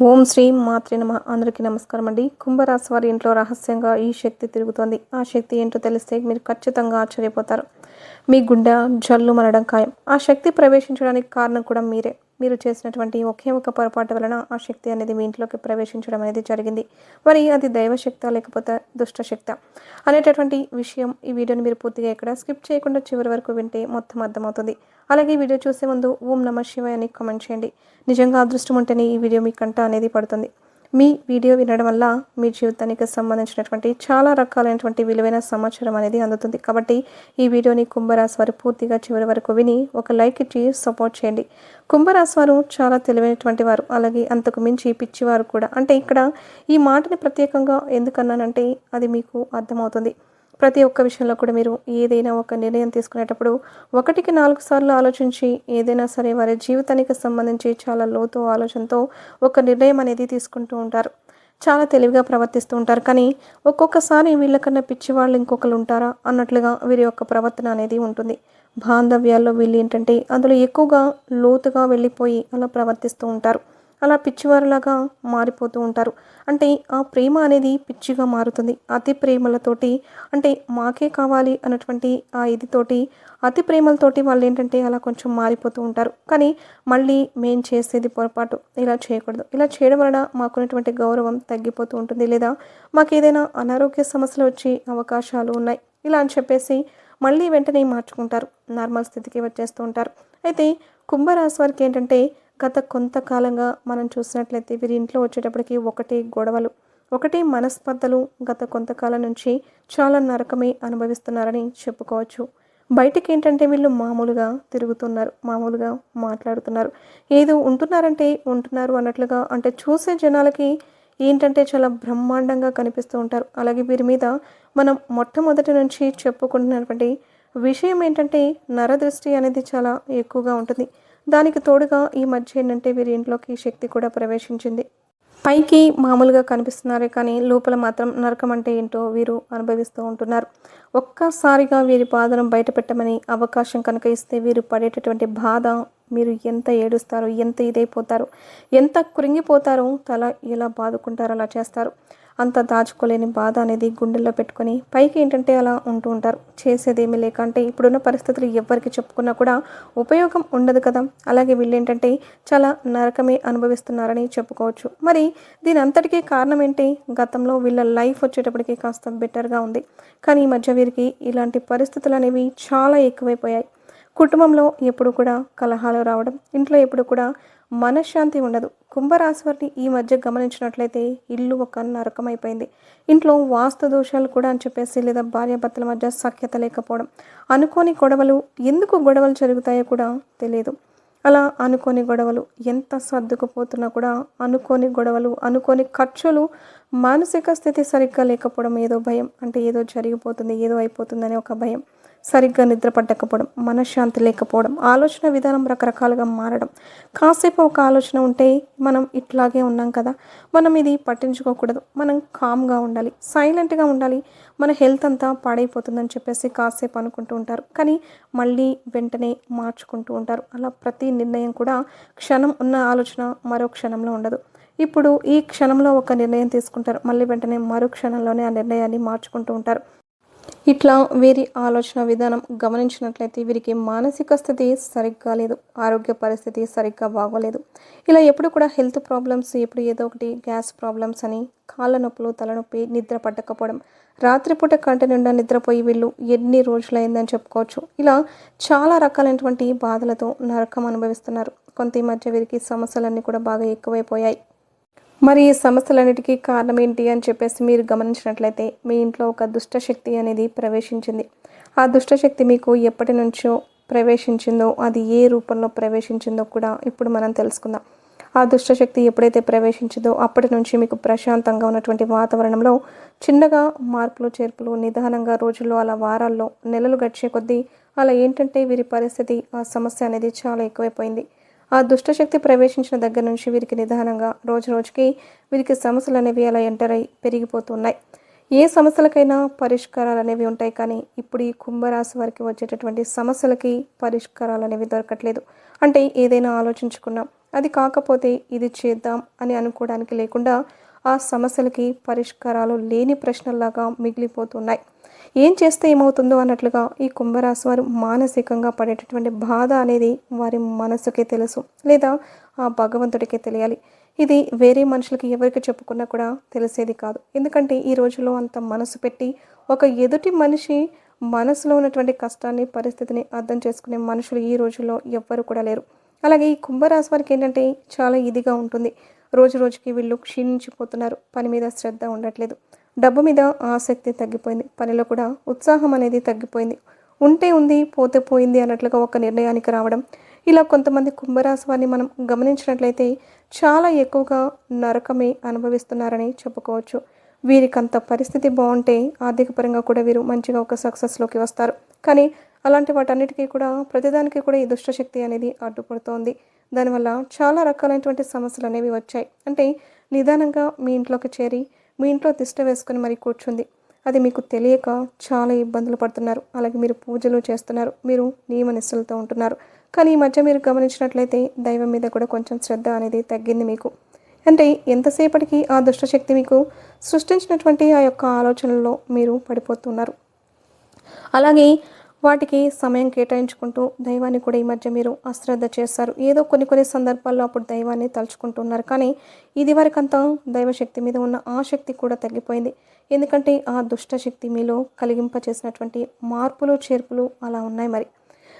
ఓం శ్రీ మాత్రే నమః. అందరికీ నమస్కారం అండి. కుంభరాశి వారి ఇంట్లో రహస్యంగా ఈ శక్తి తిరుగుతోంది. ఆ శక్తి ఏంటో తెలిస్తే మీరు ఖచ్చితంగా ఆశ్చర్యపోతారు. మీ గుండె జల్లు మనడం ఖాయం. ఆ శక్తి ప్రవేశించడానికి కారణం కూడా మీరే. మీరు చేసినటువంటి ఒకే ఒక పొరపాటు వలన ఆ శక్తి అనేది మీ ఇంట్లోకి ప్రవేశించడం అనేది జరిగింది. మరి అది దైవశక్తా లేకపోతే దుష్టశక్త అనేటటువంటి విషయం ఈ వీడియోని మీరు పూర్తిగా ఇక్కడ స్కిప్ చేయకుండా చివరి వరకు వింటే మొత్తం అర్థమవుతుంది. అలాగే ఈ వీడియో చూసే ముందు ఓం నమః శివాయ అని కామెంట్ చేయండి. నిజంగా అదృష్టం ఉంటేనే ఈ వీడియో మీ కంట అనేది పడుతుంది. మీ వీడియో వినడం వల్ల మీ జీవితానికి సంబంధించినటువంటి చాలా రకాలైనటువంటి విలువైన సమాచారం అనేది అందుతుంది. కాబట్టి ఈ వీడియోని కుంభరాశి వారు పూర్తిగా చివరి వరకు విని ఒక లైక్ ఇచ్చి సపోర్ట్ చేయండి. కుంభరాశి వారు చాలా తెలివైనటువంటి వారు, అలాగే అంతకు మించి పిచ్చివారు కూడా. అంటే ఇక్కడ ఈ మాటని ప్రత్యేకంగా ఎందుకన్నానంటే అది మీకు అర్థమవుతుంది. ప్రతి ఒక్క విషయంలో కూడా మీరు ఏదైనా ఒక నిర్ణయం తీసుకునేటప్పుడు 1-4 సార్లు ఆలోచించి ఏదైనా సరే వారి జీవితానికి సంబంధించి చాలా లోతు ఆలోచనతో ఒక నిర్ణయం అనేది తీసుకుంటూ ఉంటారు. చాలా తెలివిగా ప్రవర్తిస్తూ ఉంటారు. కానీ ఒక్కొక్కసారి వీళ్ళకన్నా పిచ్చివాళ్ళు ఇంకొకరు ఉంటారా అన్నట్లుగా వీరి యొక్క ప్రవర్తన అనేది ఉంటుంది. బాంధవ్యాల్లో వీళ్ళు ఏంటంటే అందులో ఎక్కువగా లోతుగా వెళ్ళిపోయి అలా ప్రవర్తిస్తూ ఉంటారు. అలా పిచ్చివారిలాగా మారిపోతూ ఉంటారు. అంటే ఆ ప్రేమ అనేది పిచ్చిగా మారుతుంది. అతి ప్రేమలతోటి అంటే మాకే కావాలి అన్నటువంటి ఆ ఇదితోటి అతి ప్రేమలతోటి వాళ్ళు ఏంటంటే అలా కొంచెం మారిపోతూ ఉంటారు. కానీ మళ్ళీ మేం చేసేది పొరపాటు, ఇలా చేయకూడదు, ఇలా చేయడం వలన మాకున్నటువంటి గౌరవం తగ్గిపోతూ ఉంటుంది, లేదా మాకు ఏదైనా అనారోగ్య సమస్యలు వచ్చే అవకాశాలు ఉన్నాయి, ఇలా అని చెప్పేసి మళ్ళీ వెంటనే మార్చుకుంటారు. నార్మల్ స్థితికి వచ్చేస్తూ ఉంటారు. అయితే కుంభరాశి వారికి ఏంటంటే గత కొంతకాలంగా మనం చూసినట్లయితే వీరి ఇంట్లో వచ్చేటప్పటికి ఒకటే గొడవలు, ఒకటే మనస్పర్ధలు గత కొంతకాలం నుంచి చాలా నరకమే అనుభవిస్తున్నారని చెప్పుకోవచ్చు. బయటికి ఏంటంటే వీళ్ళు మామూలుగా తిరుగుతున్నారు, మామూలుగా మాట్లాడుతున్నారు, ఏదో ఉంటున్నారంటే ఉంటున్నారు అన్నట్లుగా, అంటే చూసే జనాలకి ఏంటంటే చాలా బ్రహ్మాండంగా కనిపిస్తూ ఉంటారు. అలాగే వీరి మీద మనం మొట్టమొదటి నుంచి చెప్పుకుంటున్నటువంటి విషయం ఏంటంటే నరదృష్టి అనేది చాలా ఎక్కువగా ఉంటుంది. దానికి తోడుగా ఈ మధ్య ఏంటంటే వీరి ఇంట్లోకి శక్తి కూడా ప్రవేశించింది. పైకి మామూలుగా కనిపిస్తున్నారే కానీ లోపల మాత్రం నరకం అంటే ఏంటో వీరు అనుభవిస్తూ ఉంటున్నారు. ఒక్కసారిగా వీరి బాధను బయట పెట్టమని అవకాశం కనుక ఇస్తే వీరు పడేటటువంటి బాధ, మీరు ఎంత ఏడుస్తారో, ఎంత ఇదైపోతారో, ఎంత కృంగిపోతారో, తల ఎలా బాదుకుంటారో అలా చేస్తారు. అంత దాచుకోలేని బాధ అనేది గుండెల్లో పెట్టుకొని పైకి ఏంటంటే అలా ఉంటూ ఉంటారు. చేసేదేమీ లేక, అంటే ఇప్పుడున్న పరిస్థితులు ఎవరికి చెప్పుకున్నా కూడా ఉపయోగం ఉండదు కదా. అలాగే వీళ్ళు ఏంటంటే చాలా నరకమే అనుభవిస్తున్నారని చెప్పుకోవచ్చు. మరి దీని అంతటికీ కారణం ఏంటి? గతంలో వీళ్ళ లైఫ్ వచ్చేటప్పటికి కాస్త బెటర్గా ఉంది. కానీ ఈ మధ్య వీరికి ఇలాంటి పరిస్థితులు అనేవి చాలా ఎక్కువైపోయాయి. కుటుంబంలో ఎప్పుడు కూడా కలహాలు రావడం, ఇంట్లో ఎప్పుడు కూడా మనశ్శాంతి ఉండదు. కుంభరాశి వారిని ఈ మధ్య గమనించినట్లయితే ఇల్లు ఒక నరకం అయిపోయింది. ఇంట్లో వాస్తు దోషాలు కూడా అని చెప్పేసి, లేదా భార్యాభర్తల మధ్య సఖ్యత లేకపోవడం, అనుకోని గొడవలు, ఎందుకు గొడవలు జరుగుతాయో కూడా తెలియదు. అలా అనుకోని గొడవలు ఎంత సర్దుకుపోతున్నా కూడా అనుకోని గొడవలు, అనుకోని ఖర్చులు, మానసిక స్థితి సరిగ్గా లేకపోవడం, ఏదో భయం, అంటే ఏదో జరిగిపోతుంది, ఏదో అయిపోతుందనే ఒక భయం, సరిగ్గా నిద్ర పట్టకపోవడం, మనశ్శాంతి లేకపోవడం, ఆలోచన విధానం రకరకాలుగా మారడం. కాసేపు ఒక ఆలోచన ఉంటే మనం ఇట్లాగే ఉన్నాం కదా, మనం ఇది పట్టించుకోకూడదు, మనం కామ్గా ఉండాలి, సైలెంట్గా ఉండాలి, మన హెల్త్ అంతా పాడైపోతుందని చెప్పేసి కాసేపు అనుకుంటూ ఉంటారు. కానీ మళ్ళీ వెంటనే మార్చుకుంటూ ఉంటారు. అలా ప్రతి నిర్ణయం కూడా క్షణం ఉన్న ఆలోచన మరో క్షణంలో ఉండదు. ఇప్పుడు ఈ క్షణంలో ఒక నిర్ణయం తీసుకుంటారు, మళ్ళీ వెంటనే మరో క్షణంలోనే ఆ నిర్ణయాన్ని మార్చుకుంటూ ఉంటారు. ఇట్లా వీరి ఆలోచన విధానం గమనించినట్లయితే వీరికి మానసిక స్థితి సరిగ్గా లేదు, ఆరోగ్య పరిస్థితి సరిగ్గా బాగోలేదు. ఇలా ఎప్పుడు కూడా హెల్త్ ప్రాబ్లమ్స్, ఎప్పుడు ఏదో ఒకటి గ్యాస్ ప్రాబ్లమ్స్ అని, కాళ్ళ నొప్పులు, తలనొప్పి, నిద్ర పట్టకపోవడం, రాత్రిపూట కంటి నిండా నిద్రపోయి వీళ్ళు ఎన్ని రోజులైందని చెప్పుకోవచ్చు. ఇలా చాలా రకాలైనటువంటి బాధలతో నరకం అనుభవిస్తున్నారు. కొంత ఈ మధ్య వీరికి సమస్యలన్నీ కూడా బాగా ఎక్కువైపోయాయి. మరి ఈ సమస్యలన్నిటికీ కారణం ఏంటి అని చెప్పేసి మీరు గమనించినట్లయితే మీ ఇంట్లో ఒక దుష్టశక్తి అనేది ప్రవేశించింది. ఆ దుష్టశక్తి మీకు ఎప్పటి నుంచో ప్రవేశించిందో, అది ఏ రూపంలో ప్రవేశించిందో కూడా ఇప్పుడు మనం తెలుసుకుందాం. ఆ దుష్టశక్తి ఎప్పుడైతే ప్రవేశించిందో అప్పటి నుంచి మీకు ప్రశాంతంగా ఉన్నటువంటి వాతావరణంలో చిన్నగా మార్పులు చేర్పులు, నిదానంగా రోజుల్లో, అలా వారాల్లో, నెలలు గడిచే కొద్దీ అలా ఏంటంటే వీరి పరిస్థితి, ఆ సమస్య అనేది చాలా ఎక్కువైపోయింది. ఆ దుష్టశక్తి ప్రవేశించిన దగ్గర నుంచి వీరికి నిదానంగా రోజు రోజుకి వీరికి సమస్యలు అనేవి అలా ఎంటర్ అయి పెరిగిపోతున్నాయి. ఏ సమస్యలకైనా పరిష్కారాలు అనేవి ఉంటాయి, కానీ ఇప్పుడు ఈ కుంభరాశి వారికి వచ్చేటటువంటి సమస్యలకి పరిష్కారాలు అనేవి దొరకట్లేదు. అంటే ఏదైనా ఆలోచించుకున్నా, అది కాకపోతే ఇది చేద్దాం అని అనుకోవడానికి లేకుండా ఆ సమస్యలకి పరిష్కారాలు లేని ప్రశ్నల్లాగా మిగిలిపోతున్నాయి. ఏం చేస్తే ఏమవుతుందో అన్నట్లుగా ఈ కుంభరాశి వారు మానసికంగా పడేటటువంటి బాధ అనేది వారి మనసుకే తెలుసు, లేదా ఆ భగవంతుడికే తెలియాలి. ఇది వేరే మనుషులకి ఎవరికి చెప్పుకున్నా కూడా తెలిసేది కాదు. ఎందుకంటే ఈ రోజుల్లో అంత మనసు పెట్టి ఒక ఎదుటి మనిషి మనసులో ఉన్నటువంటి కష్టాన్ని, పరిస్థితిని అర్థం చేసుకునే మనుషులు ఈ రోజుల్లో ఎవ్వరు కూడా లేరు. అలాగే ఈ కుంభరాశి వారికి ఏంటంటే చాలా ఇదిగా ఉంటుంది. రోజు రోజుకి వీళ్ళు క్షీణించిపోతున్నారు. పని మీద శ్రద్ధ ఉండట్లేదు. డబ్బు మీద ఆసక్తి తగ్గిపోయింది. పనిలో కూడా ఉత్సాహం అనేది తగ్గిపోయింది. ఉంటే ఉంది, పోతే పోయింది అన్నట్లుగా ఒక నిర్ణయానికి రావడం. ఇలా కొంతమంది కుంభరాశి వారిని మనం గమనించినట్లయితే చాలా ఎక్కువగా నరకమే అనుభవిస్తున్నారని చెప్పుకోవచ్చు. వీరికంత పరిస్థితి బాగుంటే ఆర్థిక పరంగా కూడా వీరు మంచిగా ఒక సక్సెస్లోకి వస్తారు. కానీ అలాంటి వాటన్నిటికీ కూడా ప్రతిదానికి కూడా ఈ దుష్టశక్తి అనేది అడ్డుపడుతోంది. దానివల్ల చాలా రకాలైనటువంటి సమస్యలు అనేవి వచ్చాయి. అంటే నిదానంగా మీ ఇంట్లోకి చేరి మీ ఇంట్లో తిష్ట వేసుకొని మరి కూర్చుంది. అది మీకు తెలియక చాలా ఇబ్బందులు పడుతున్నారు. అలాగే మీరు పూజలు చేస్తున్నారు, మీరు నియమ నిష్టలతో ఉంటున్నారు. కానీ ఈ మధ్య మీరు గమనించినట్లయితే దైవం మీద కూడా కొంచెం శ్రద్ధ అనేది తగ్గింది మీకు. అంటే ఎంతసేపటికి ఆ దుష్టశక్తి మీకు సృష్టించినటువంటి ఆ యొక్క ఆలోచనల్లో మీరు పడిపోతున్నారు. అలాగే వాటికి సమయం కేటాయించుకుంటూ దైవాన్ని కూడా ఈ మధ్య మీరు అశ్రద్ధ చేస్తారు. ఏదో కొన్ని సందర్భాల్లో అప్పుడు దైవాన్ని తలుచుకుంటున్నారు. కానీ ఇది వరకంతా దైవశక్తి మీద ఉన్న ఆసక్తి కూడా తగ్గిపోయింది. ఎందుకంటే ఆ దుష్టశక్తి మీలో కలిగింపచేసినటువంటి మార్పులు, చేర్పులు అలా ఉన్నాయి. మరి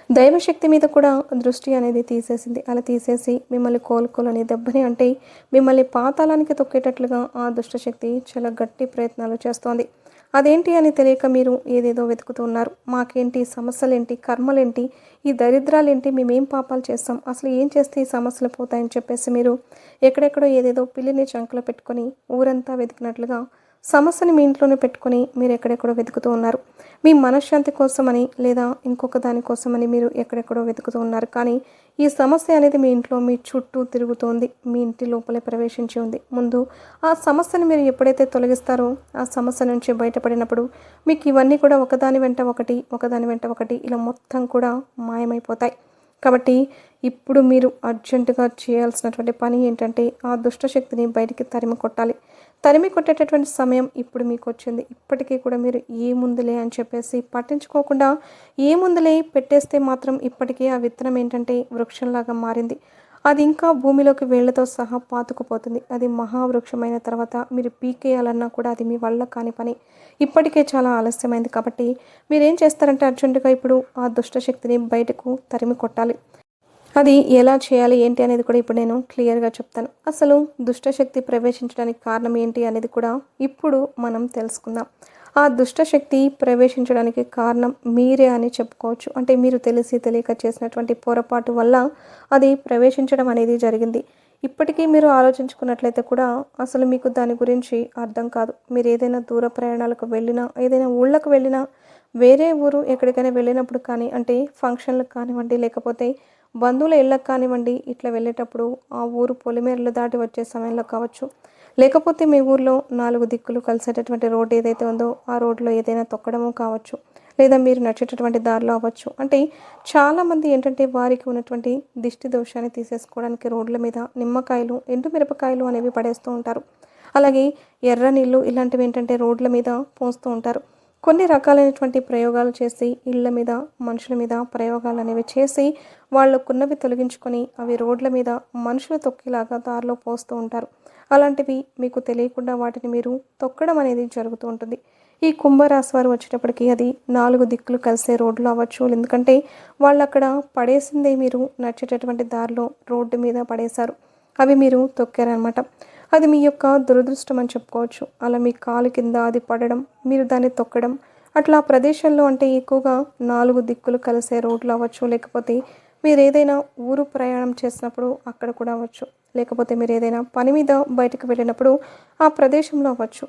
దైవశక్తి మీద కూడా దృష్టి అనేది తీసేసింది. అలా తీసేసి మిమ్మల్ని కోలుకోలని దెబ్బని, అంటే మిమ్మల్ని పాతాళానికి తొక్కేటట్లుగా ఆ దుష్టశక్తి చాలా గట్టి ప్రయత్నాలు చేస్తోంది. అదేంటి అని తెలియక మీరు ఏదేదో వెతుకుతూ ఉన్నారు. మాకేంటి, సమస్యలేంటి, కర్మలేంటి, ఈ దరిద్రాలేంటి, మేమేం పాపాలు చేస్తాం, అసలు ఏం చేస్తే ఈ సమస్యలు పోతాయని చెప్పేసి మీరు ఎక్కడెక్కడో ఏదేదో పిల్లిని చంకలో పెట్టుకొని ఊరంతా వెతికినట్లుగా సమస్యని మీ ఇంట్లోనే పెట్టుకొని మీరు ఎక్కడెక్కడో వెతుకుతూ ఉన్నారు. మీ మనశ్శాంతి కోసమని లేదా ఇంకొక దానికోసమని మీరు ఎక్కడెక్కడో వెతుకుతూ ఉన్నారు. కానీ ఈ సమస్య అనేది మీ ఇంట్లో మీ చుట్టూ తిరుగుతోంది. మీ ఇంటి లోపలే ప్రవేశించి ఉంది. ముందు ఆ సమస్యను మీరు ఎప్పుడైతే తొలగిస్తారో ఆ సమస్య నుంచి బయటపడినప్పుడు మీకు ఇవన్నీ కూడా ఒకదాని వెంట ఒకటి ఇలా మొత్తం కూడా మాయమైపోతాయి. కాబట్టి ఇప్పుడు మీరు అర్జెంటుగా చేయాల్సినటువంటి పని ఏంటంటే ఆ దుష్టశక్తిని బయటికి తరిమి కొట్టాలి. తరిమి కొట్టేటటువంటి సమయం ఇప్పుడు మీకు వచ్చింది. ఇప్పటికీ కూడా మీరు ఏముందులే అని చెప్పేసి పట్టించుకోకుండా ఏముందులే పెట్టేస్తే మాత్రం ఇప్పటికీ ఆ విత్తనం ఏంటంటే వృక్షంలాగా మారింది. అది ఇంకా భూమిలోకి వేళ్లతో సహా పాతుకుపోతుంది. అది మహావృక్షమైన తర్వాత మీరు పీకేయాలన్నా కూడా అది మీ వల్ల కాని పని. ఇప్పటికే చాలా ఆలస్యమైంది. కాబట్టి మీరేం చేస్తారంటే అర్జెంటుగా ఇప్పుడు ఆ దుష్టశక్తిని బయటకు తరిమి కొట్టాలి. అది ఎలా చేయాలి ఏంటి అనేది కూడా ఇప్పుడు నేను క్లియర్గా చెప్తాను. అసలు దుష్టశక్తి ప్రవేశించడానికి కారణం ఏంటి అనేది కూడా ఇప్పుడు మనం తెలుసుకుందాం. ఆ దుష్టశక్తి ప్రవేశించడానికి కారణం మీరే అని చెప్పుకోవచ్చు. అంటే మీరు తెలిసి తెలియక చేసినటువంటి పొరపాటు వల్ల అది ప్రవేశించడం అనేది జరిగింది. ఇప్పటికీ మీరు ఆలోచించుకున్నట్లయితే కూడా అసలు మీకు దాని గురించి అర్థం కాదు. మీరు ఏదైనా దూర ప్రయాణాలకు వెళ్ళినా, ఏదైనా ఊళ్ళకు వెళ్ళినా, వేరే ఊరు ఎక్కడికైనా వెళ్ళినప్పుడు కానీ, అంటే ఫంక్షన్లకు కానివ్వండి, లేకపోతే బంధువుల ఇళ్ళకు కానివ్వండి, ఇట్లా వెళ్ళేటప్పుడు ఆ ఊరు పొలిమేరలు దాటి వచ్చే సమయంలో కావచ్చు, లేకపోతే మీ ఊర్లో 4 దిక్కులు కలిసేటటువంటి రోడ్డు ఏదైతే ఉందో ఆ రోడ్లో ఏదైనా తొక్కడము కావచ్చు, లేదా మీరు నడిచేటటువంటి దారిలో అవ్వచ్చు. అంటే చాలామంది ఏంటంటే వారికి ఉన్నటువంటి దిష్టి దోషాన్ని తీసేసుకోవడానికి రోడ్ల మీద నిమ్మకాయలు, ఎండు మిరపకాయలు అనేవి పడేస్తూ ఉంటారు. అలాగే ఎర్ర నీళ్ళు ఇలాంటివి ఏంటంటే రోడ్ల మీద పోస్తూ ఉంటారు. కొన్ని రకాలైనటువంటి ప్రయోగాలు చేసి ఇళ్ళ మీద, మనుషుల మీద ప్రయోగాలు అనేవి చేసి వాళ్ళకున్నవి తొలగించుకొని అవి రోడ్ల మీద మనుషులు తొక్కేలాగా దారిలో పోస్తూ ఉంటారు. అలాంటివి మీకు తెలియకుండా వాటిని మీరు తొక్కడం అనేది జరుగుతూ ఉంటుంది. ఈ కుంభరాశి వారు వచ్చేటప్పటికి అది 4 దిక్కులు కలిసే రోడ్లు అవ్వచ్చు. ఎందుకంటే వాళ్ళు అక్కడ పడేసిందే మీరు నడిచేటటువంటి దారిలో రోడ్డు మీద పడేశారు. అవి మీరు తొక్కారనమాట. అది మీ యొక్క దురదృష్టం అని చెప్పుకోవచ్చు. అలా మీ కాలు కింద అది పడడం, మీరు దాన్ని తొక్కడం, అట్లా ప్రదేశాల్లో అంటే ఎక్కువగా 4 దిక్కులు కలిసే రోడ్లు అవ్వచ్చు, లేకపోతే మీరు ఏదైనా ఊరు ప్రయాణం చేసినప్పుడు అక్కడ కూడా అవ్వచ్చు, లేకపోతే మీరు ఏదైనా పని మీద బయటకు వెళ్ళినప్పుడు ఆ ప్రదేశంలో అవ్వచ్చు.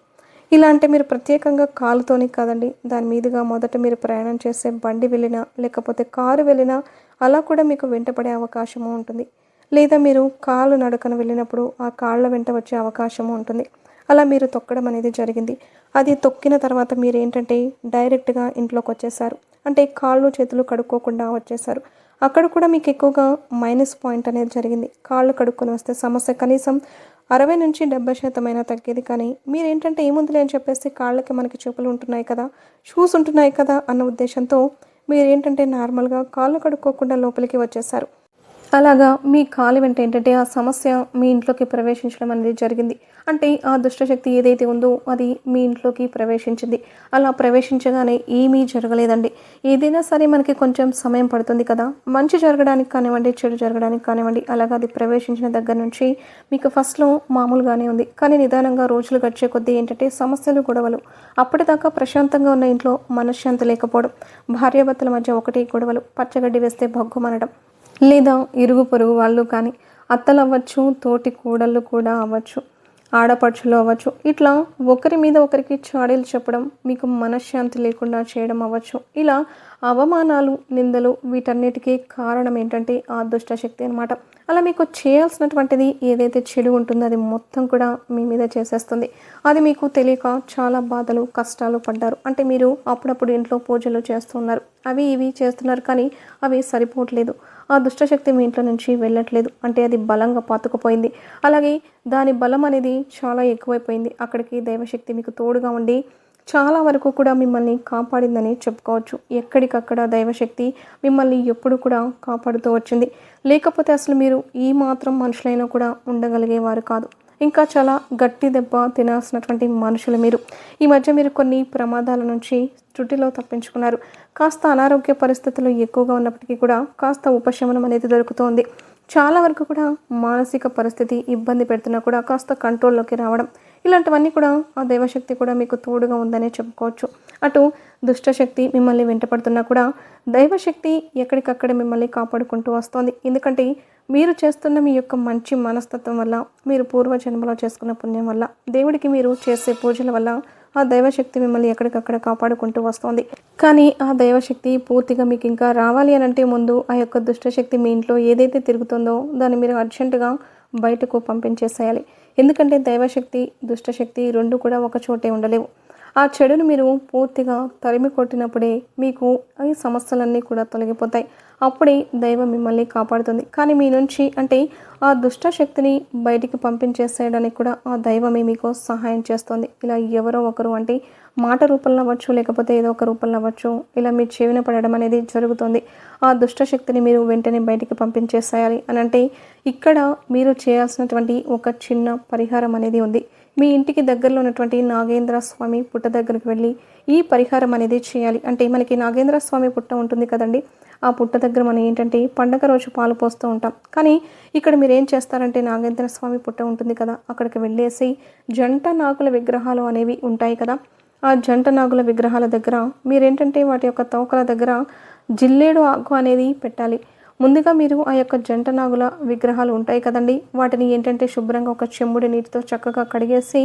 ఇలా అంటే మీరు ప్రత్యేకంగా కాలుతోని కాదండి, దాని మీదుగా మొదట మీరు ప్రయాణం చేసే బండి వెళ్ళినా, లేకపోతే కారు వెళ్ళినా అలా కూడా మీకు వెంటపడే అవకాశము ఉంటుంది. లేదా మీరు కాళ్ళు నడకన వెళ్ళినప్పుడు ఆ కాళ్ళ వెంట వచ్చే అవకాశము ఉంటుంది. అలా మీరు తొక్కడం అనేది జరిగింది. అది తొక్కిన తర్వాత మీరు ఏంటంటే డైరెక్ట్గా ఇంట్లోకి వచ్చేసారు. అంటే కాళ్ళు చేతులు కడుక్కోకుండా వచ్చేసారు. అక్కడ కూడా మీకు ఎక్కువగా మైనస్ పాయింట్ అనేది జరిగింది. కాళ్ళు కడుక్కొని వస్తే సమస్య కనీసం 60-70% అయినా తగ్గేది. కానీ మీరేంటంటే ఏముందిలే అని చెప్పేసి కాళ్ళకి మనకి చెప్పులు ఉంటున్నాయి కదా, షూస్ ఉంటున్నాయి కదా అన్న ఉద్దేశంతో మీరేంటంటే నార్మల్గా కాళ్ళు కడుక్కోకుండా లోపలికి వచ్చేసారు. అలాగా మీ కాలు వెంట ఏంటంటే ఆ సమస్య మీ ఇంట్లోకి ప్రవేశించడం అనేది జరిగింది. అంటే ఆ దుష్టశక్తి ఏదైతే ఉందో అది మీ ఇంట్లోకి ప్రవేశించింది. అలా ప్రవేశించగానే ఏమీ జరగలేదండి. ఏదైనా సరే మనకి కొంచెం సమయం పడుతుంది కదా, మంచి జరగడానికి కానివ్వండి, చెడు జరగడానికి కానివ్వండి. అలాగా అది ప్రవేశించిన దగ్గర నుంచి మీకు ఫస్ట్‌లో మామూలుగానే ఉంది. కానీ నిదానంగా రోజులు గడిచే కొద్దీ ఏంటంటే సమస్యలు, గొడవలు. అప్పటిదాకా ప్రశాంతంగా ఉన్న ఇంట్లో మనశ్శాంతి లేకపోవడం, భార్యాభర్తల మధ్య ఒకటే గొడవలు, పచ్చగడ్డి వేస్తే భగ్గుమనడం, లేదా ఇరుగు పొరుగు వాళ్ళు కానీ, అత్తలు అవ్వచ్చు, తోటి కోడళ్ళు కూడా అవ్వచ్చు, ఆడపడుచులు అవ్వచ్చు, ఇట్లా ఒకరి మీద ఒకరికి చాడీలు చెప్పడం, మీకు మనశ్శాంతి లేకుండా చేయడం అవ్వచ్చు. ఇలా అవమానాలు, నిందలు వీటన్నిటికీ కారణం ఏంటంటే ఆ దుష్టశక్తి అనమాట. అలా మీకు చేయాల్సినటువంటిది ఏదైతే చెడు ఉంటుందో అది మొత్తం కూడా మీ మీద చేసేస్తుంది. అది మీకు తెలియక చాలా బాధలు, కష్టాలు పడ్డారు. అంటే మీరు అప్పుడప్పుడు ఇంట్లో పూజలు చేస్తున్నారు, అవి ఇవి చేస్తున్నారు, కానీ అవి సరిపోవట్లేదు. ఆ దుష్టశక్తి మీ ఇంట్లో నుంచి వెళ్ళట్లేదు. అంటే అది బలంగా పాతుకుపోయింది. అలాగే దాని బలం అనేది చాలా ఎక్కువైపోయింది. అక్కడికి దైవశక్తి మీకు తోడుగా ఉండి చాలా వరకు కూడా మిమ్మల్ని కాపాడిందని చెప్పుకోవచ్చు. ఎక్కడికక్కడ దైవశక్తి మిమ్మల్ని ఎప్పుడు కూడా కాపాడుతూ వచ్చింది. లేకపోతే అసలు మీరు ఈ మాత్రం మనుషులైనా కూడా ఉండగలిగేవారు కాదు. ఇంకా చాలా గట్టి దెబ్బ తినాల్సినటువంటి మనుషులు మీరు. ఈ మధ్య మీరు కొన్ని ప్రమాదాల నుంచి త్రుటిలో తప్పించుకున్నారు. కాస్త అనారోగ్య పరిస్థితులు ఎక్కువగా ఉన్నప్పటికీ కూడా కాస్త ఉపశమనం అనేది దొరుకుతోంది. చాలా వరకు కూడా మానసిక పరిస్థితి ఇబ్బంది పెడుతున్నా కూడా కాస్త కంట్రోల్లోకి రావడం, ఇలాంటివన్నీ కూడా ఆ దైవశక్తి కూడా మీకు తోడుగా ఉందనే చెప్పుకోవచ్చు. అటు దుష్టశక్తి మిమ్మల్ని వెంటపడుతున్నా కూడా దైవశక్తి ఎక్కడికక్కడ మిమ్మల్ని కాపాడుకుంటూ వస్తోంది. ఎందుకంటే మీరు చేస్తున్న మీ యొక్క మంచి మనస్తత్వం వల్ల, మీరు పూర్వజన్మలో చేసుకున్న పుణ్యం వల్ల, దేవుడికి మీరు చేసే పూజల వల్ల ఆ దైవశక్తి మిమ్మల్ని ఎక్కడికక్కడ కాపాడుకుంటూ వస్తోంది. కానీ ఆ దైవశక్తి పూర్తిగా మీకు ఇంకా రావాలి అని అంటే ముందు ఆ యొక్క దుష్టశక్తి మీ ఇంట్లో ఏదైతే తిరుగుతుందో దాన్ని మీరు అర్జెంటుగా బయటకు పంపించేసేయాలి. ఎందుకంటే దైవశక్తి, దుష్టశక్తి రెండు కూడా ఒక చోటే ఉండలేవు. ఆ చెడును మీరు పూర్తిగా తరిమి కొట్టినప్పుడే మీకు ఈ సమస్యలన్నీ కూడా తొలగిపోతాయి. అప్పుడే దైవం మిమ్మల్ని కాపాడుతుంది. కానీ మీ నుంచి అంటే ఆ దుష్టశక్తిని బయటికి పంపించేసేయడానికి కూడా ఆ దైవమే మీకు సహాయం చేస్తుంది. ఇలా ఎవరో ఒకరు అంటే మాట రూపంలో అవ్వచ్చు, లేకపోతే ఏదో ఒక రూపంలో అవ్వచ్చు, ఇలా మీ చెవిన పడడం అనేది జరుగుతుంది. ఆ దుష్టశక్తిని మీరు వెంటనే బయటికి పంపించేసేయాలి అని అంటే ఇక్కడ మీరు చేయాల్సినటువంటి ఒక చిన్న పరిహారం అనేది ఉంది. మీ ఇంటికి దగ్గరలో ఉన్నటువంటి నాగేంద్ర స్వామి పుట్ట దగ్గరికి వెళ్ళి ఈ పరిహారం అనేది చేయాలి. అంటే మనకి నాగేంద్ర స్వామి పుట్ట ఉంటుంది కదండి, ఆ పుట్ట దగ్గర మనం ఏంటంటే పండగ రోజు పాలు పోస్తూ ఉంటాం. కానీ ఇక్కడ మీరు ఏం చేస్తారంటే నాగేంద్ర స్వామి పుట్ట ఉంటుంది కదా, అక్కడికి వెళ్ళేసి జంట నాగుల విగ్రహాలు అనేవి ఉంటాయి కదా, ఆ జంట నాగుల విగ్రహాల దగ్గర మీరేంటంటే వాటి యొక్క తోకల దగ్గర జిల్లేడు ఆకు అనేది పెట్టాలి. ముందుగా మీరు ఆ యొక్క జంట నాగుల విగ్రహాలు ఉంటాయి కదండి, వాటిని ఏంటంటే శుభ్రంగా ఒక చెంబుడి నీటితో చక్కగా కడిగేసి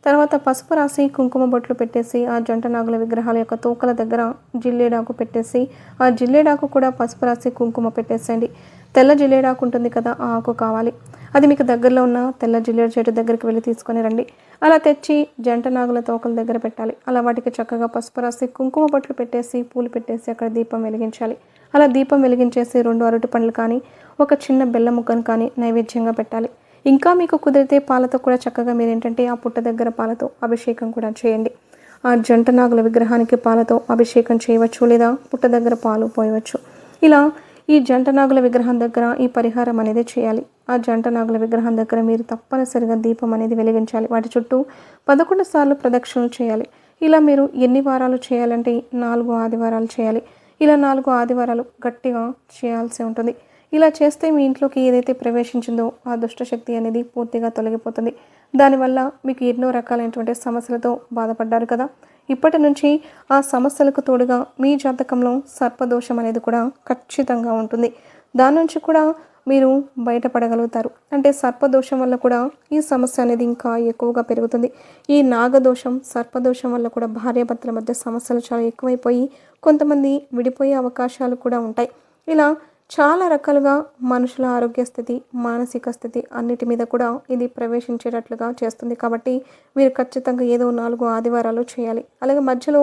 తర్వాత పసుపు రాసి కుంకుమ బొట్లు పెట్టేసి ఆ జంట నాగుల విగ్రహాల యొక్క తోకల దగ్గర జిల్లేడాకు పెట్టేసి ఆ జిల్లేడాకు కూడా పసుపు రాసి కుంకుమ పెట్టేసేయండి. తెల్ల జిల్లేడాకు ఉంటుంది కదా, ఆ ఆకు కావాలి. అది మీకు దగ్గరలో ఉన్న తెల్ల జిల్లేడు చెట్టు దగ్గరికి వెళ్ళి తీసుకొని రండి. అలా తెచ్చి జంట నాగుల తోకల దగ్గర పెట్టాలి. అలా వాటికి చక్కగా పసుపు రాసి కుంకుమ బొట్లు పెట్టేసి పూలు పెట్టేసి అక్కడ దీపం వెలిగించాలి. అలా దీపం వెలిగించేసి 2 అరటి పండ్లు కానీ ఒక చిన్న బెల్లం ముక్కను కానీ నైవేద్యంగా పెట్టాలి. ఇంకా మీకు కుదిరితే పాలతో కూడా చక్కగా మీరేంటంటే ఆ పుట్ట దగ్గర పాలతో అభిషేకం కూడా చేయండి. ఆ జంట నాగుల విగ్రహానికి పాలతో అభిషేకం చేయవచ్చు, లేదా పుట్ట దగ్గర పాలు పోయవచ్చు. ఇలా ఈ జంట నాగుల విగ్రహం దగ్గర ఈ పరిహారం అనేది చేయాలి. ఆ జంట నాగుల విగ్రహం దగ్గర మీరు తప్పనిసరిగా దీపం అనేది వెలిగించాలి. వాటి చుట్టూ 11 సార్లు ప్రదక్షిణలు చేయాలి. ఇలా మీరు ఎన్ని వారాలు చేయాలంటే 4 ఆదివారాలు చేయాలి. ఇలా 4 ఆదివారాలు గట్టిగా చేయాల్సి ఉంటుంది. ఇలా చేస్తే మీ ఇంట్లోకి ఏదైతే ప్రవేశించిందో ఆ దుష్టశక్తి అనేది పూర్తిగా తొలగిపోతుంది. దానివల్ల మీకు ఎన్నో రకాలైనటువంటి సమస్యలతో బాధపడ్డారు కదా, ఇప్పటి నుంచి ఆ సమస్యలకు తోడుగా మీ జాతకంలో సర్పదోషం అనేది కూడా ఖచ్చితంగా ఉంటుంది. దాని నుంచి కూడా మీరు బయటపడగలుగుతారు. అంటే సర్పదోషం వల్ల కూడా ఈ సమస్య అనేది ఇంకా ఎక్కువగా పెరుగుతుంది. ఈ నాగదోషం, సర్పదోషం వల్ల కూడా భార్యాభర్తల మధ్య సమస్యలు చాలా ఎక్కువైపోయి కొంతమంది విడిపోయే అవకాశాలు కూడా ఉంటాయి. ఇలా చాలా రకాలుగా మనుషుల ఆరోగ్య స్థితి, మానసిక స్థితి అన్నిటి మీద కూడా ఇది ప్రవేశించేటట్లుగా చేస్తుంది. కాబట్టి మీరు ఖచ్చితంగా ఏదో 4 ఆదివారాలు చేయాలి. అలాగే మధ్యలో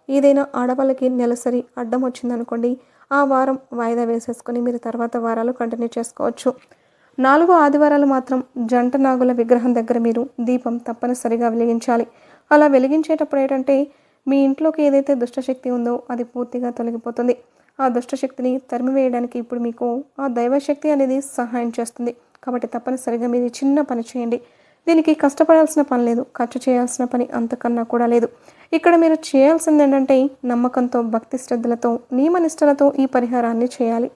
ఏదైనా ఆడవాళ్ళకి నెలసరి అడ్డం వచ్చిందనుకోండి, ఆ వారం వాయిదా వేసేసుకొని మీరు తర్వాత వారాలు కంటిన్యూ చేసుకోవచ్చు. 4 ఆదివారాలు మాత్రం జంట నాగుల విగ్రహం దగ్గర మీరు దీపం తప్పనిసరిగా వెలిగించాలి. అలా వెలిగించేటప్పుడు ఏంటంటే మీ ఇంట్లోకి ఏదైతే దుష్టశక్తి ఉందో అది పూర్తిగా తొలగిపోతుంది. ఆ దుష్టశక్తిని తరిమివేయడానికి ఇప్పుడు మీకు ఆ దైవశక్తి అనేది సహాయం చేస్తుంది. కాబట్టి తప్పనిసరిగా మీరు ఈ చిన్న పని చేయండి. దీనికి కష్టపడాల్సిన పని లేదు, ఖర్చు చేయాల్సిన పని అంతకన్నా కూడా లేదు. ఇక్కడ మీరు చేయాల్సింది ఏంటంటే నమ్మకంతో, భక్తి శ్రద్ధలతో, నియమనిష్టలతో ఈ పరిహారాన్ని చేయాలి.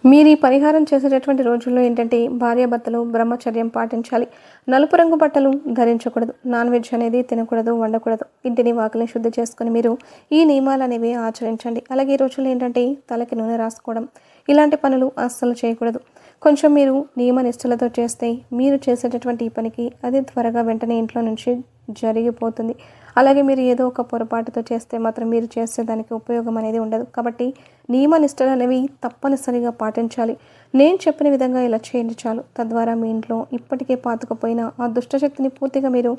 మీరు ఈ పరిహారం చేసేటటువంటి రోజుల్లో ఏంటంటే భార్యాభర్తలు బ్రహ్మచర్యం పాటించాలి. నలుపు రంగు బట్టలు ధరించకూడదు, నాన్ వెజ్ అనేది తినకూడదు, వండకూడదు. ఇంటిని వాకిలిని శుద్ధి చేసుకుని మీరు ఈ నియమాలు అనేవి ఆచరించండి. అలాగే ఈ రోజుల్లో ఏంటంటే తలకి నూనె రాసుకోవడం ఇలాంటి పనులు అస్సలు చేయకూడదు. కొంచెం మీరు నియమ నిష్టలతో చేస్తే మీరు చేసేటటువంటి ఈ పనికి అది త్వరగా వెంటనే ఇంట్లో నుంచి జరిగిపోతుంది. అలాగే మీరు ఏదో ఒక పొరపాటుతో చేస్తే మాత్రం మీరు చేసేదానికి ఉపయోగం అనేది ఉండదు. కాబట్టి నియమ నిష్టలు అనేవి తప్పనిసరిగా పాటించాలి. నేను చెప్పిన విధంగా ఇలా చేయండి చాలు. తద్వారా మీ ఇంట్లో ఇప్పటికే పాతుకుపోయిన ఆ దుష్టశక్తిని పూర్తిగా మీరు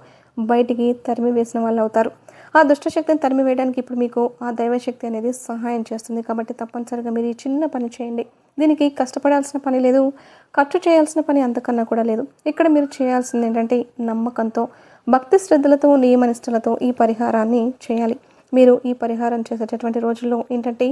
బయటికి తరిమి వేసిన వాళ్ళు అవుతారు. ఆ దుష్టశక్తిని తరిమి వేయడానికి ఇప్పుడు మీకు ఆ దైవశక్తి అనేది సహాయం చేస్తుంది. కాబట్టి తప్పనిసరిగా మీరు ఈ చిన్న పని చేయండి. దీనికి కష్టపడాల్సిన పని లేదు, ఖర్చు చేయాల్సిన పని అంతకన్నా కూడా లేదు. ఇక్కడ మీరు చేయాల్సింది ఏంటంటే నమ్మకంతో, భక్తి శ్రద్ధలతో, నియమనిష్టలతో ఈ పరిహారాన్ని చేయాలి. మీరు ఈ పరిహారం చేసేటటువంటి రోజుల్లో ఏంటంటే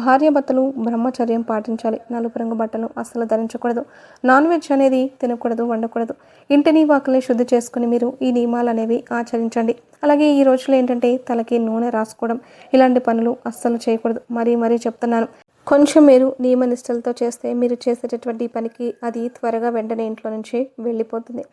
భార్యాభర్తలు బ్రహ్మచర్యం పాటించాలి. నలుపు రంగు బట్టలు అస్సలు ధరించకూడదు, నాన్ వెజ్ అనేది తినకూడదు, వండకూడదు. ఇంటిని వాకిలిని శుద్ధి చేసుకుని మీరు ఈ నియమాలు అనేవి ఆచరించండి. అలాగే ఈ రోజుల్లో ఏంటంటే తలకి నూనె రాసుకోవడం ఇలాంటి పనులు అస్సలు చేయకూడదు. మరీ చెప్తున్నాను. కొంచెం మీరు నియమనిష్టలతో చేస్తే మీరు చేసేటటువంటి పనికి అది త్వరగా వెంటనే ఇంట్లో నుంచి వెళ్ళిపోతుంది.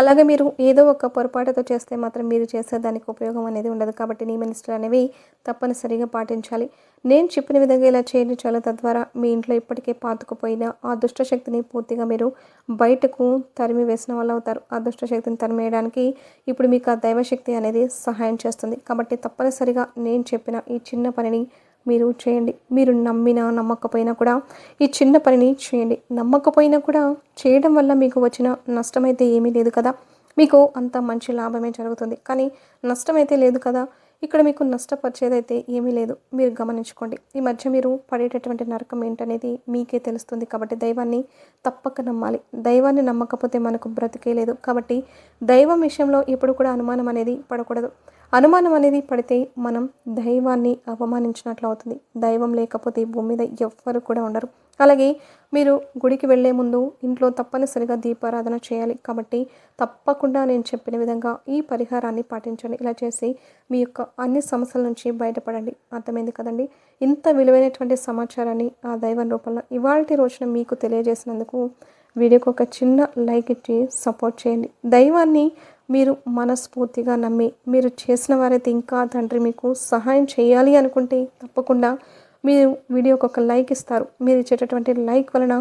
అలాగే మీరు ఏదో ఒక పొరపాటుతో చేస్తే మాత్రం మీరు చేసేదానికి ఉపయోగం అనేది ఉండదు. కాబట్టి నియమనిష్టలు అనేవి తప్పనిసరిగా పాటించాలి. నేను చెప్పిన విధంగా ఇలా చేయండి చాలు. తద్వారా మీ ఇంట్లో ఇప్పటికే పాతుకుపోయిన ఆ దుష్టశక్తిని పూర్తిగా మీరు బయటకు తరిమి వేసిన వాళ్ళు అవుతారు. ఆ దుష్టశక్తిని తరిమేయడానికి ఇప్పుడు మీకు ఆ దైవశక్తి అనేది సహాయం చేస్తుంది. కాబట్టి తప్పనిసరిగా నేను చెప్పిన ఈ చిన్న పనిని మీరు చేయండి. మీరు నమ్మినా నమ్మకపోయినా కూడా ఈ చిన్న పనిని చేయండి. నమ్మకపోయినా కూడా చేయడం వల్ల మీకు వచ్చిన నష్టమైతే ఏమీ లేదు కదా, మీకు అంత మంచి లాభమే జరుగుతుంది. కానీ నష్టమైతే లేదు కదా, ఇక్కడ మీకు నష్టపరిచేదైతే ఏమీ లేదు. మీరు గమనించుకోండి. ఈ మధ్య మీరు పడేటటువంటి నరకం ఏంటనేది మీకే తెలుస్తుంది. కాబట్టి దైవాన్ని తప్పక నమ్మాలి. దైవాన్ని నమ్మకపోతే మనకు బ్రతికే లేదు. కాబట్టి దైవం విషయంలో ఎప్పుడు కూడా అనుమానం అనేది పడకూడదు. అనుమానం అనేది పడితే మనం దైవాన్ని అవమానించినట్లు అవుతుంది. దైవం లేకపోతే ఈ భూమి మీద ఎవ్వరు కూడా ఉండరు. అలాగే మీరు గుడికి వెళ్ళే ముందు ఇంట్లో తప్పనిసరిగా దీపారాధన చేయాలి. కాబట్టి తప్పకుండా నేను చెప్పిన విధంగా ఈ పరిహారాన్ని పాటించండి. ఇలా చేసి మీ యొక్క అన్ని సమస్యల నుంచి బయటపడండి. అర్థమైంది కదండి. ఇంత విలువైనటువంటి సమాచారాన్ని ఆ దైవం రూపంలో ఇవాల్టి రోజున మీకు తెలియజేసినందుకు వీడియోకి ఒక చిన్న లైక్ ఇచ్చి సపోర్ట్ చేయండి. దైవాన్ని మీరు మనస్ఫూర్తిగా నమ్మి మీరు చేసిన వారైతే ఇంకా తండ్రి మీకు సహాయం చేయాలి అనుకుంటే తప్పకుండా మీరు వీడియోకి ఒక లైక్ ఇస్తారు. మీరు ఇచ్చేటటువంటి లైక్ వలన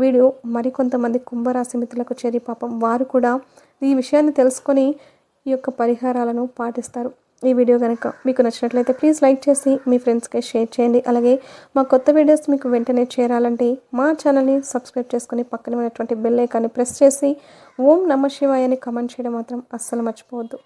వీడియో మరికొంతమంది కుంభరాశి మిత్రులకు చేరి పాపం వారు కూడా ఈ విషయాన్ని తెలుసుకొని ఈ యొక్క పరిహారాలను పాటిస్తారు. ఈ వీడియో కనుక మీకు నచ్చినట్లయితే ప్లీజ్ లైక్ చేసి మీ ఫ్రెండ్స్కి షేర్ చేయండి. అలాగే మా కొత్త వీడియోస్ మీకు వెంటనే చేరాలంటే మా ఛానల్ని సబ్స్క్రైబ్ చేసుకుని పక్కన ఉన్నటువంటి బెల్ ఐకాన్ని ప్రెస్ చేసి ఓం నమః శివాయ అని కామెంట్ చేయడం మాత్రం అస్సలు మర్చిపోవద్దు.